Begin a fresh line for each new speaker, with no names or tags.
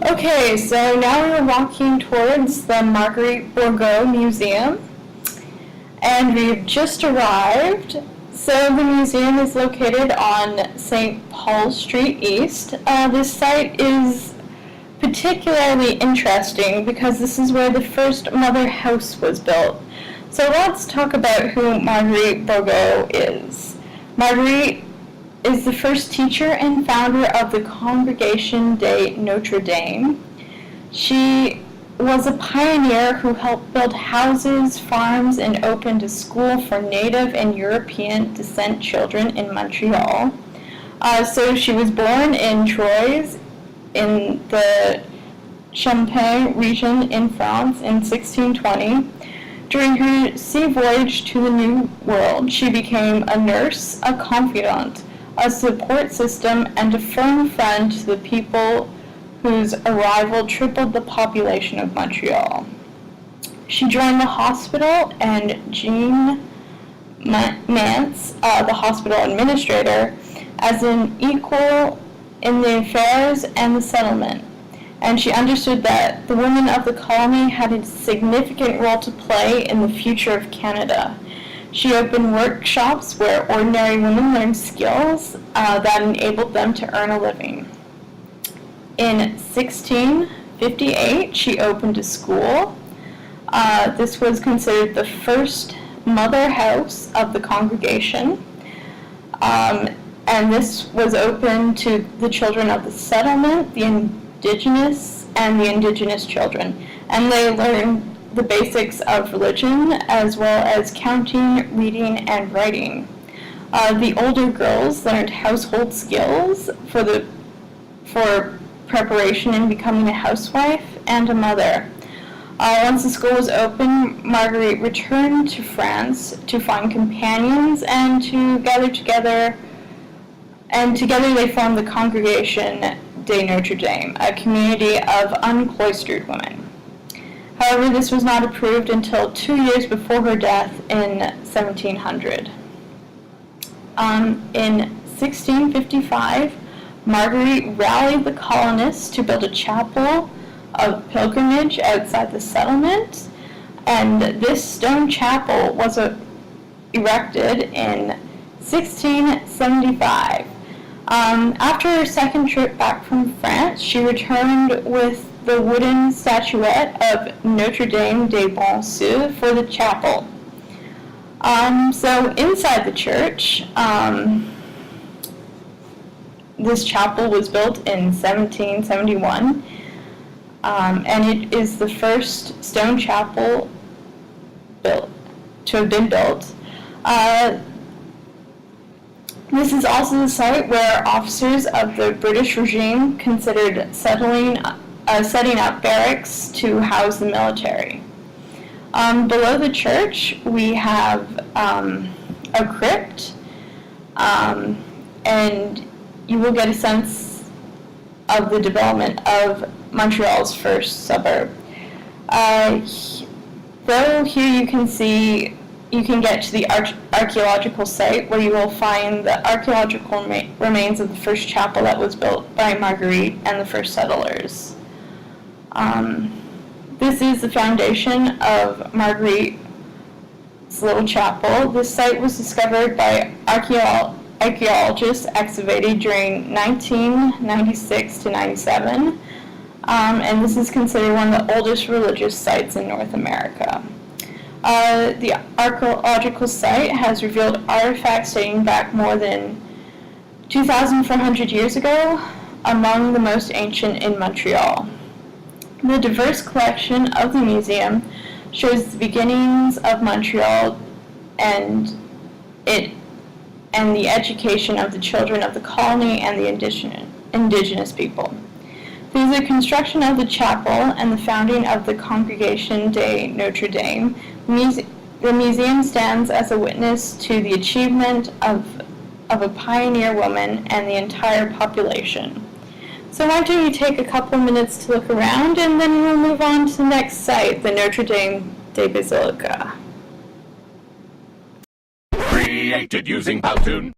Okay, so now we're walking towards the Marguerite Bourgeot Museum, and we've just arrived. So the museum is located on St. Paul Street East. This site is particularly interesting because this is where the first mother house was built. So let's talk about who Marguerite Bourgeot is. Marguerite is the first teacher and founder of the Congregation de Notre Dame. She was a pioneer who helped build houses, farms, and opened a school for Native and European descent children in Montreal. So she was born in Troyes in the Champagne region in France in 1620. During her sea voyage to the New World, she became a nurse, a confidant, a support system, and a firm friend to the people whose arrival tripled the population of Montreal. She joined the hospital, and Jean Mance, the hospital administrator, as an equal in the affairs and the settlement. And she understood that the women of the colony had a significant role to play in the future of Canada. She opened workshops where ordinary women learned skills that enabled them to earn a living. In 1658, she opened a school. This was considered the first mother house of the congregation. And this was open to the children of the settlement, the indigenous, and the indigenous children. And they learned the basics of religion, as well as counting, reading, and writing. The older girls learned household skills for preparation in becoming a housewife and a mother. Once the school was open, Marguerite returned to France to find companions and to gather together. And together they formed the Congregation de Notre Dame, a community of uncloistered women. However, this was not approved until 2 years before her death in 1700. In 1655, Marguerite rallied the colonists to build a chapel of pilgrimage outside the settlement, and this stone chapel was erected in 1675. After her second trip back from France, she returned with the wooden statuette of Notre Dame des Bons Cieux for the chapel. So inside the church, this chapel was built in 1771, and it is the first stone chapel to have been built. This is also the site where officers of the British regime considered setting up barracks to house the military. Below the church, we have a crypt, and you will get a sense of the development of Montreal's first suburb. Though here you can get to the archaeological site where you will find the archaeological remains of the first chapel that was built by Marguerite and the first settlers. This is the foundation of Marguerite's little chapel. This site was discovered by archaeologists excavated during 1996 to 97, and this is considered one of the oldest religious sites in North America. The archaeological site has revealed artifacts dating back more than 2,400 years ago, among the most ancient in Montreal. The diverse collection of the museum shows the beginnings of Montreal and the education of the children of the colony and the indigenous people. Through the construction of the chapel and the founding of the Congregation de Notre Dame, the museum stands as a witness to the achievement of a pioneer woman and the entire population. So why don't you take a couple minutes to look around, and then we'll move on to the next site, the Notre Dame de Basilica.
Created using Powtoon.